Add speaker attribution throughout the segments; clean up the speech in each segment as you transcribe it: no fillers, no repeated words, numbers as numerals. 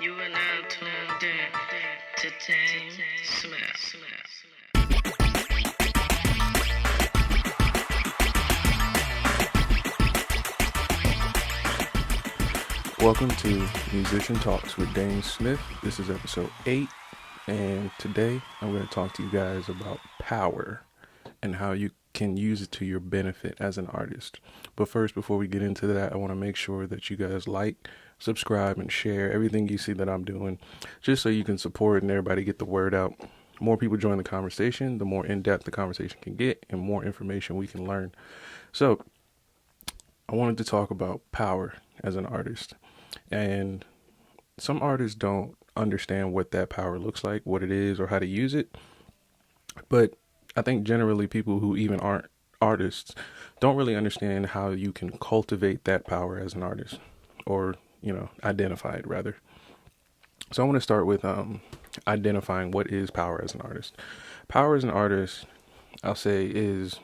Speaker 1: You are now tuned in to DameSmiff.
Speaker 2: Welcome to Musician Talks with DameSmiff. This is episode 8, and today I'm going to talk to you guys about power and how you can use it to your benefit as an artist. But first, before we get into that, I want to make sure that you guys like, subscribe, and share everything you see that I'm doing, just so you can support and everybody get the word out. More people join the conversation, the more in-depth the conversation can get, and more information we can learn. So, I wanted to talk about power as an artist. And some artists don't understand what that power looks like, what it is, or how to use it. But I think generally people who even aren't artists don't really understand how you can cultivate that power as an artist, or, identify it rather. So I want to start with identifying what is power as an artist. Power as an artist, I'll say, is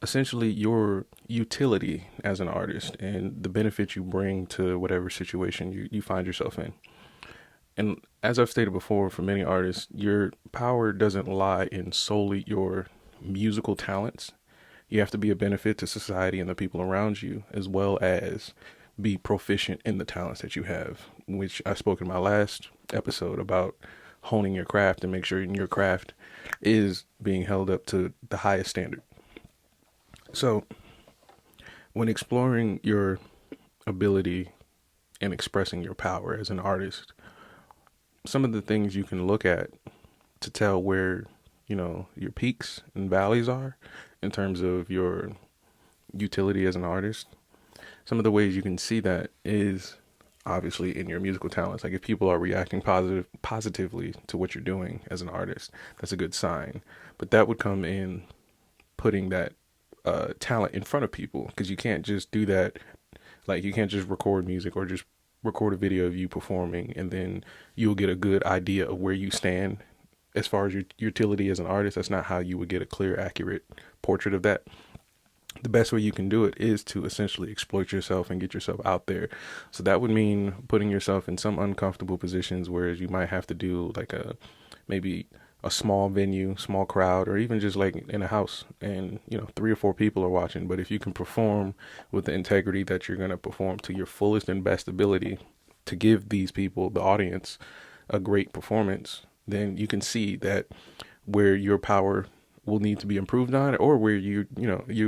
Speaker 2: essentially your utility as an artist and the benefit you bring to whatever situation you find yourself in. And as I've stated before, for many artists, your power doesn't lie in solely your musical talents. You have to be a benefit to society and the people around you, as well as be proficient in the talents that you have, which I spoke in my last episode about honing your craft and make sure your craft is being held up to the highest standard. So, when exploring your ability and expressing your power as an artist, some of the things you can look at to tell where, your peaks and valleys are in terms of your utility as an artist, some of the ways you can see that is obviously in your musical talents. Like if people are reacting positively to what you're doing as an artist, that's a good sign. But that would come in putting that talent in front of people, because you can't just do that. Like you can't just record music or just record a video of you performing and then you'll get a good idea of where you stand as far as your utility as an artist. That's not how you would get a clear, accurate portrait of that. The best way you can do it is to essentially exploit yourself and get yourself out there. So that would mean putting yourself in some uncomfortable positions, whereas you might have to do like maybe a small venue, small crowd, or even just like in a house and, 3 or 4 people are watching. But if you can perform with the integrity that you're going to perform to your fullest and best ability to give these people, the audience, a great performance, then you can see that where your power will need to be improved on, or where you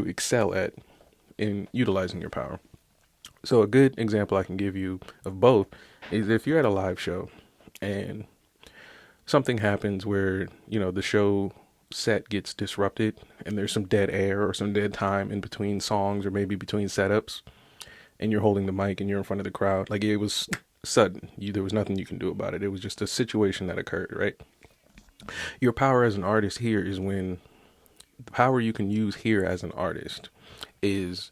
Speaker 2: excel at in utilizing your power. So a good example I can give you of both is if you're at a live show and something happens where, the show set gets disrupted and there's some dead air or some dead time in between songs or maybe between setups, and you're holding the mic and you're in front of the crowd. Like it was sudden. There was nothing you can do about it. It was just a situation that occurred, right? Your power as an artist here is when the power you can use here as an artist is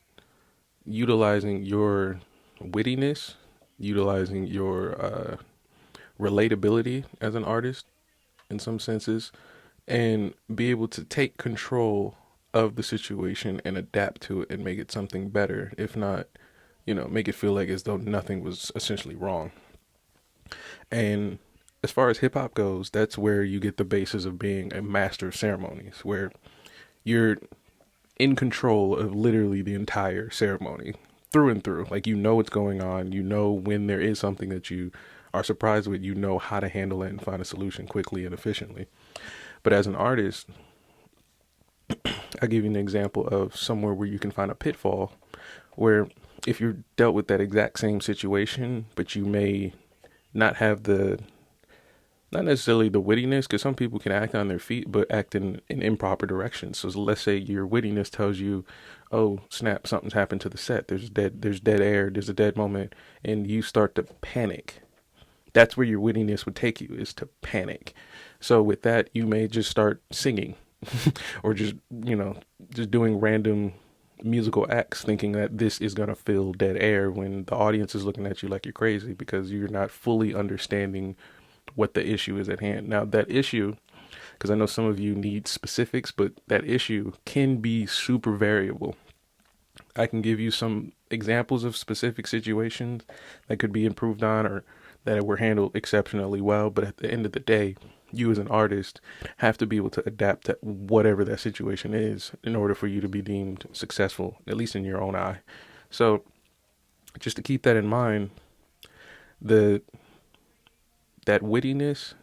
Speaker 2: utilizing your wittiness, utilizing your relatability as an artist in some senses, and be able to take control of the situation and adapt to it and make it something better. If not, make it feel like as though nothing was essentially wrong. And as far as hip hop goes, that's where you get the basis of being a master of ceremonies, where you're in control of literally the entire ceremony through and through. Like, what's going on. When there is something that you are surprised with, how to handle it and find a solution quickly and efficiently. But as an artist, I'll give you an example of somewhere where you can find a pitfall where if you're dealt with that exact same situation, but you may not have not necessarily the wittiness, because some people can act on their feet, but act in improper directions. So let's say your wittiness tells you, oh, snap, something's happened to the set. There's dead air, there's a dead moment, and you start to panic. That's where your wittiness would take you, is to panic. So with that, you may just start singing or just doing random musical acts thinking that this is going to fill dead air when the audience is looking at you like you're crazy because you're not fully understanding what the issue is at hand. Now that issue, because I know some of you need specifics, but that issue can be super variable. I can give you some examples of specific situations that could be improved on, or that were handled exceptionally well, but at the end of the day, you as an artist have to be able to adapt to whatever that situation is in order for you to be deemed successful, at least in your own eye. So just to keep that in mind, the that wittiness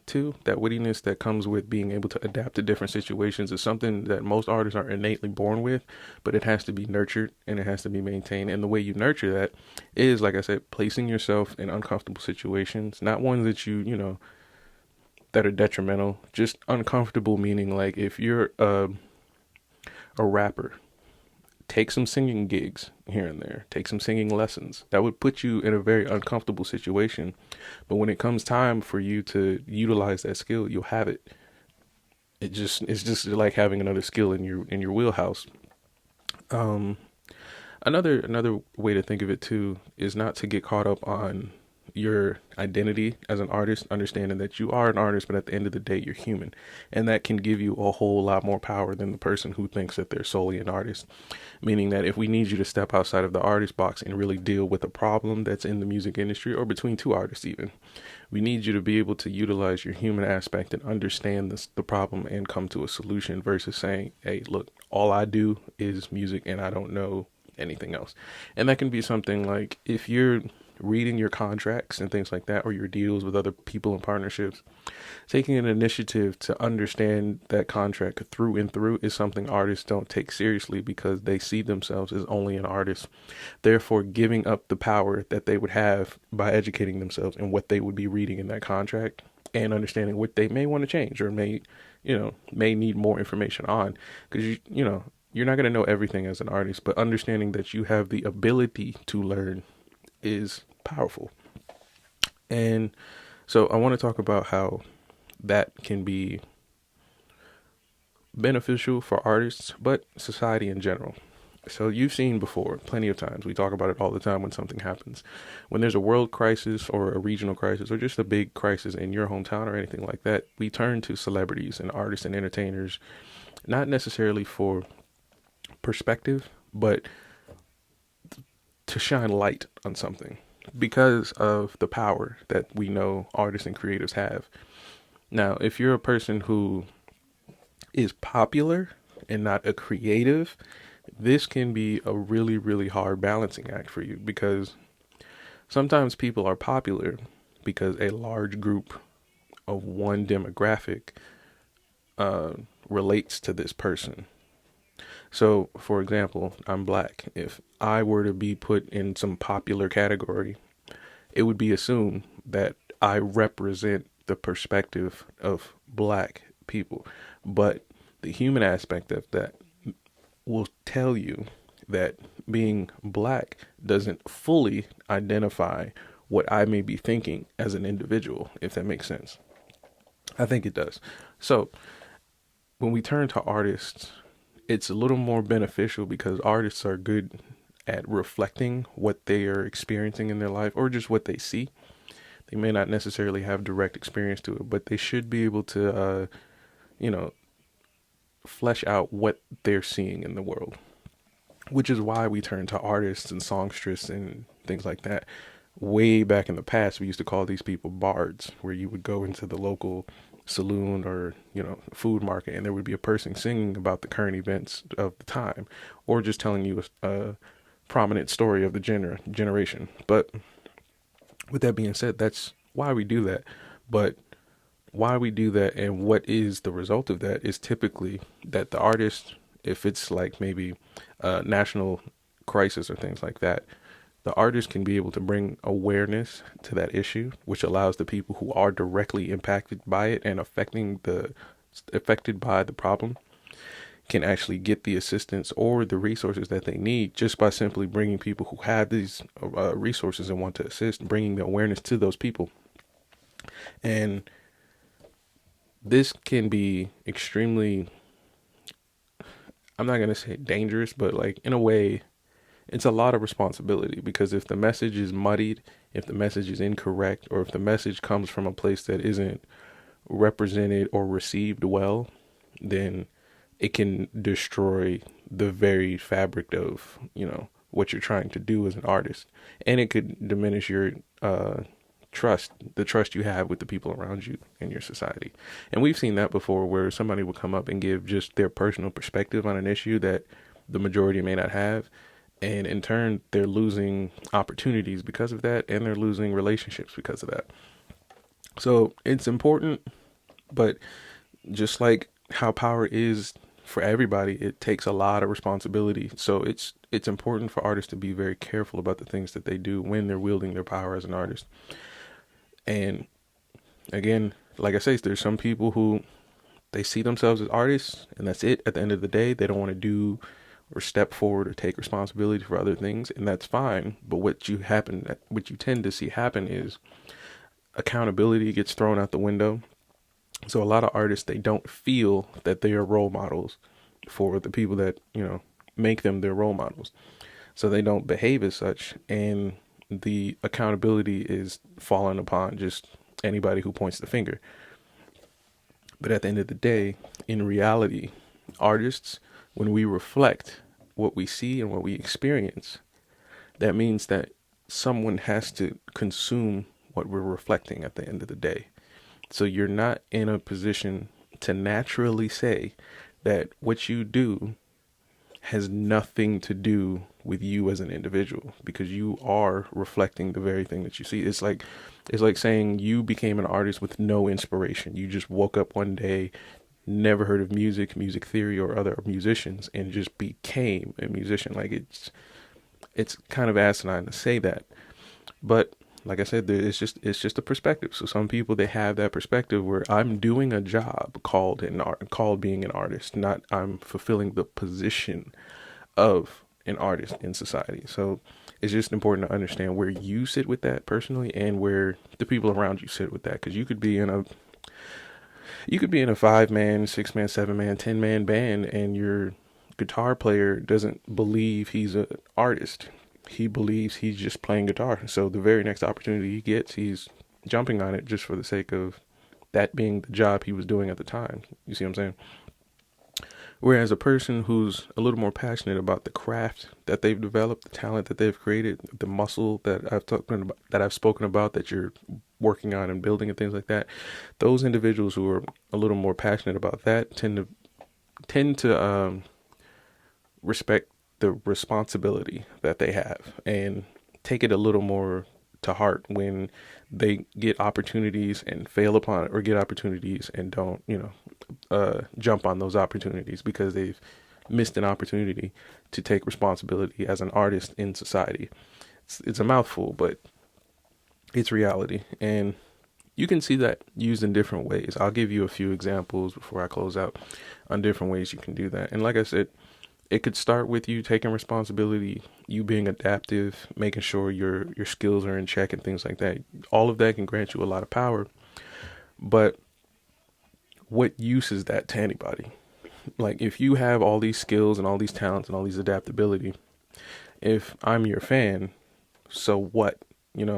Speaker 2: that comes with being able to adapt to different situations is something that most artists are innately born with, but it has to be nurtured and it has to be maintained. And the way you nurture that is, like I said, placing yourself in uncomfortable situations, not ones that that are detrimental, just uncomfortable, meaning like if you're a rapper, take some singing gigs here and there, take some singing lessons. That would put you in a very uncomfortable situation. But when it comes time for you to utilize that skill, you'll have it. It's just like having another skill in your wheelhouse. Um, another way to think of it too is not to get caught up on your identity as an artist, understanding that you are an artist, but at the end of the day, you're human. And that can give you a whole lot more power than the person who thinks that they're solely an artist. Meaning that if we need you to step outside of the artist box and really deal with a problem that's in the music industry or between two artists even, we need you to be able to utilize your human aspect and understand the problem and come to a solution versus saying, hey, look, all I do is music and I don't know anything else. And that can be something like if you're reading your contracts and things like that, or your deals with other people and partnerships, taking an initiative to understand that contract through and through is something artists don't take seriously because they see themselves as only an artist, therefore giving up the power that they would have by educating themselves in what they would be reading in that contract and understanding what they may want to change or may need more information on, because you're not going to know everything as an artist, but understanding that you have the ability to learn is powerful. And so I want to talk about how that can be beneficial for artists, but society in general. So you've seen before plenty of times, we talk about it all the time when something happens. When there's a world crisis or a regional crisis or just a big crisis in your hometown or anything like that, we turn to celebrities and artists and entertainers, not necessarily for perspective, but to shine light on something because of the power that we know artists and creatives have. Now, if you're a person who is popular and not a creative, this can be a really, really hard balancing act for you, because sometimes people are popular because a large group of one demographic relates to this person. So, for example, I'm black. If I were to be put in some popular category, it would be assumed that I represent the perspective of black people. But the human aspect of that will tell you that being black doesn't fully identify what I may be thinking as an individual, if that makes sense. I think it does. So when we turn to artists, it's a little more beneficial because artists are good at reflecting what they are experiencing in their life or just what they see. They may not necessarily have direct experience to it, but they should be able to, flesh out what they're seeing in the world, which is why we turn to artists and songstress and things like that. Way back in the past, we used to call these people bards, where you would go into the local saloon or food market and there would be a person singing about the current events of the time or just telling you a prominent story of the generation. But with that being said, that's why we do that. But why we do that and what is the result of that is typically that the artist, if it's like maybe a national crisis or things like that, the artist can be able to bring awareness to that issue, which allows the people who are directly impacted by it and affected by the problem can actually get the assistance or the resources that they need just by simply bringing people who have these resources and want to assist, bringing the awareness to those people. And this can be extremely, I'm not going to say dangerous, but like in a way, it's a lot of responsibility, because if the message is muddied, if the message is incorrect, or if the message comes from a place that isn't represented or received well, then it can destroy the very fabric of, what you're trying to do as an artist. And it could diminish your the trust you have with the people around you in your society. And we've seen that before, where somebody will come up and give just their personal perspective on an issue that the majority may not have. And in turn, they're losing opportunities because of that, and they're losing relationships because of that. So it's important, but just like how power is for everybody, it takes a lot of responsibility. So it's important for artists to be very careful about the things that they do when they're wielding their power as an artist. And again, like I say, there's some people who they see themselves as artists, and that's it. At the end of the day, they don't want to do or step forward or take responsibility for other things, and that's fine. But what you tend to see happen is accountability gets thrown out the window. So a lot of artists, they don't feel that they are role models for the people that, make them their role models. So they don't behave as such, and the accountability is fallen upon just anybody who points the finger. But at the end of the day, in reality, artists, when we reflect what we see and what we experience, that means that someone has to consume what we're reflecting at the end of the day. So you're not in a position to naturally say that what you do has nothing to do with you as an individual, because you are reflecting the very thing that you see. It's like saying you became an artist with no inspiration. You just woke up one day, never heard of music theory or other musicians, and just became a musician. Like it's kind of asinine to say that, but like I said, it's just a perspective. So some people, they have that perspective where I'm doing a job called being an artist, not I'm fulfilling the position of an artist in society. So it's just important to understand where you sit with that personally, and where the people around you sit with that. Because you could be in a 5-man, 6-man, 7-man, 10-man band, and your guitar player doesn't believe he's an artist. He believes he's just playing guitar. So the very next opportunity he gets, he's jumping on it just for the sake of that being the job he was doing at the time. You see what I'm saying? Whereas a person who's a little more passionate about the craft that they've developed, the talent that they've created, the muscle that I've spoken about, that you're working on and building and things like that, those individuals who are a little more passionate about that tend to respect the responsibility that they have, and take it a little more to heart when they get opportunities and fail upon it, or get opportunities and don't, jump on those opportunities because they've missed an opportunity to take responsibility as an artist in society. It's a mouthful, but it's reality. And you can see that used in different ways. I'll give you a few examples before I close out on different ways you can do that. And like I said, it could start with you taking responsibility, you being adaptive, making sure your skills are in check and things like that. All of that can grant you a lot of power. But what use is that to anybody? Like, if you have all these skills and all these talents and all these adaptability, if I'm your fan, so what? What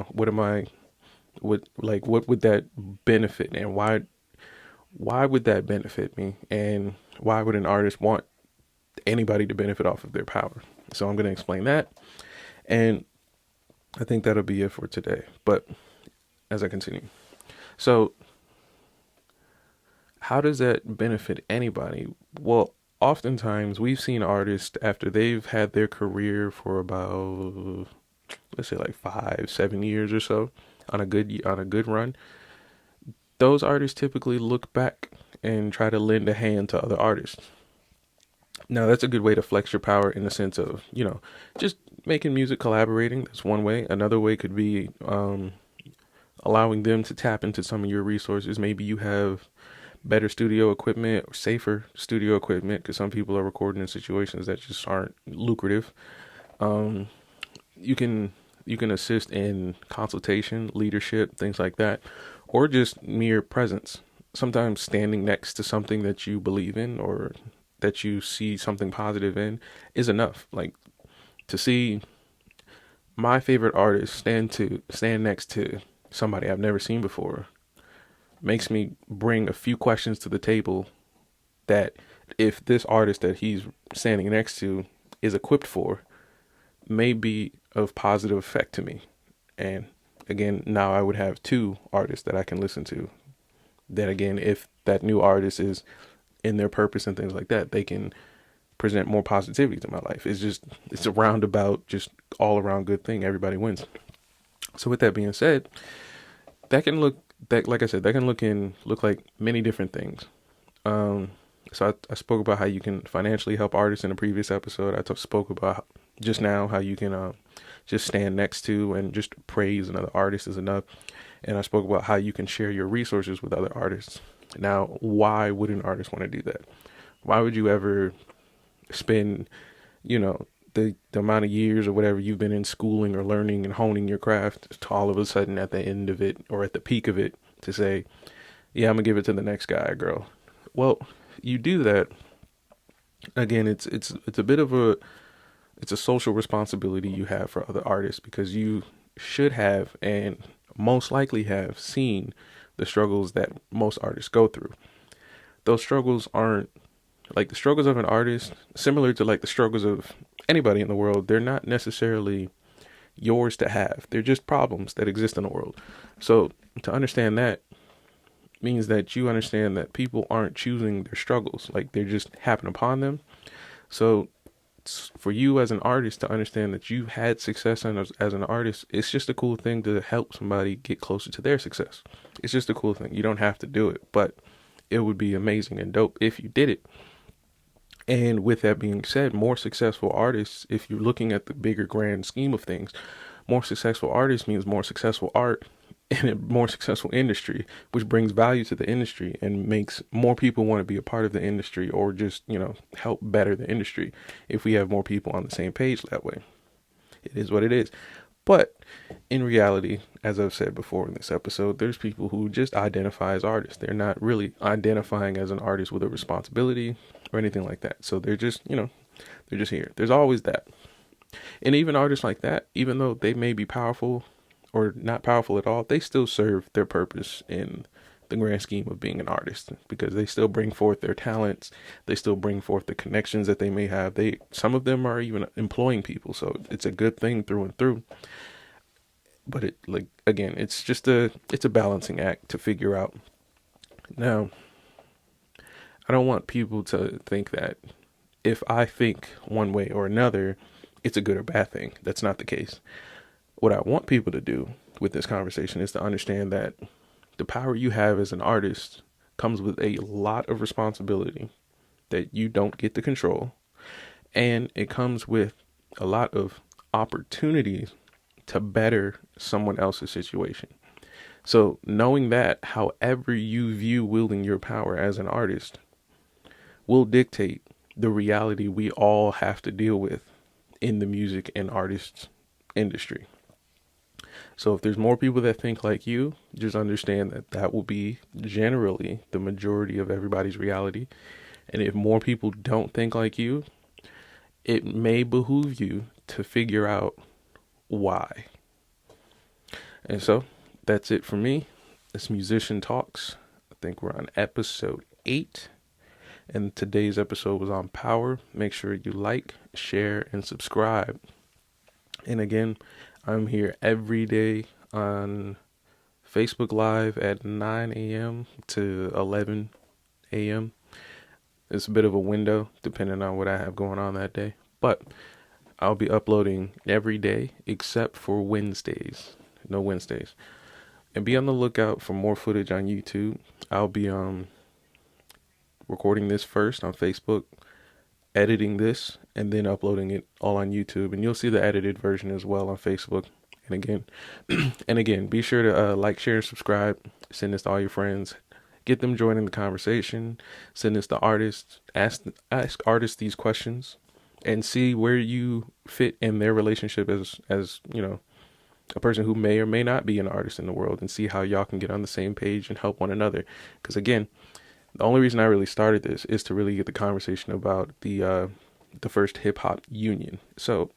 Speaker 2: would that benefit, and why would that benefit me? And why would an artist want anybody to benefit off of their power? So I'm going to explain that, and I think that'll be it for today. But as I continue, so how does that benefit anybody? Well, oftentimes we've seen artists, after they've had their career for about, let's say, like 5-7 years or so, on a good run, those artists typically look back and try to lend a hand to other artists. Now, that's a good way to flex your power, in the sense of, just making music, collaborating. That's one way. Another way could be allowing them to tap into some of your resources. Maybe you have better studio equipment or safer studio equipment, because some people are recording in situations that just aren't lucrative. You can assist in consultation, leadership, things like that, or just mere presence. Sometimes standing next to something that you believe in, or that you see something positive in, is enough. Like, to see my favorite artist stand next to somebody I've never seen before makes me bring a few questions to the table that, if this artist that he's standing next to is equipped for, may be of positive effect to me. And again, now I would have two artists that I can listen to. Then again, if that new artist is in their purpose and things like that, they can present more positivity to my life. It's a roundabout, just all around good thing. Everybody wins. So with that being said, that can look that like I said, that can look like many different things. So I spoke about how you can financially help artists in a previous episode. I spoke about just now how you can just stand next to and just praise another artist is enough. And I spoke about how you can share your resources with other artists. Now, why would an artist want to do that? Why would you ever spend, the amount of years or whatever you've been in schooling or learning and honing your craft to all of a sudden at the end of it or at the peak of it to say, yeah, I'm gonna give it to the next guy or girl? Well, you do that. Again, it's a bit of it's a social responsibility you have for other artists, because you should have and most likely have seen the struggles that most artists go through. Those struggles aren't like the struggles of an artist, similar to like the struggles of anybody in the world. They're not necessarily yours to have. They're just problems that exist in the world. So to understand that means that you understand that people aren't choosing their struggles. Like, they just happen upon them. So for you as an artist to understand that you've had success as an artist, it's just a cool thing to help somebody get closer to their success. It's just a cool thing. You don't have to do it, but it would be amazing and dope if you did it. And with that being said, more successful artists, if you're looking at the bigger grand scheme of things, more successful artists means more successful art and a more successful industry, which brings value to the industry and makes more people want to be a part of the industry, or just, help better the industry if we have more people on the same page that way. It is what it is. But in reality, as I've said before in this episode, there's people who just identify as artists. They're not really identifying as an artist with a responsibility or anything like that. So they're just, they're just here. There's always that. And even artists like that, even though they may be powerful or not powerful at all, they still serve their purpose in the grand scheme of being an artist, because they still bring forth their talents. They still bring forth the connections that they may have. Some of them are even employing people. So it's a good thing through and through. But it's a balancing act to figure out. Now, I don't want people to think that if I think one way or another, it's a good or bad thing. That's not the case. What I want people to do with this conversation is to understand that the power you have as an artist comes with a lot of responsibility that you don't get to control. And it comes with a lot of opportunities to better someone else's situation. So knowing that, however you view wielding your power as an artist will dictate the reality we all have to deal with in the music and artists industry. So if there's more people that think like you, just understand that that will be generally the majority of everybody's reality. And if more people don't think like you, it may behoove you to figure out why. And so that's it for me. It's Musician Talks. I think we're on episode 8. And today's episode was on power. Make sure you like, share, and subscribe. And again, I'm here every day on Facebook Live at 9 a.m. to 11 a.m. It's a bit of a window depending on what I have going on that day. But I'll be uploading every day except for Wednesdays. No Wednesdays. And be on the lookout for more footage on YouTube. I'll be recording this first on Facebook, editing this, and then uploading it all on YouTube. And you'll see the edited version as well on Facebook. And again, be sure to like, share, and subscribe. Send this to all your friends. Get them joining the conversation. Send this to artists. Ask artists these questions, and see where you fit in their relationship as a person who may or may not be an artist in the world, and see how y'all can get on the same page and help one another. Because again, the only reason I really started this is to really get the conversation about the first hip hop union. So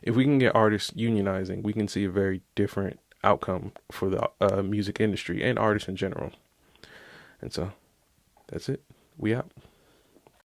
Speaker 2: if we can get artists unionizing, we can see a very different outcome for the music industry and artists in general. And so that's it. We out.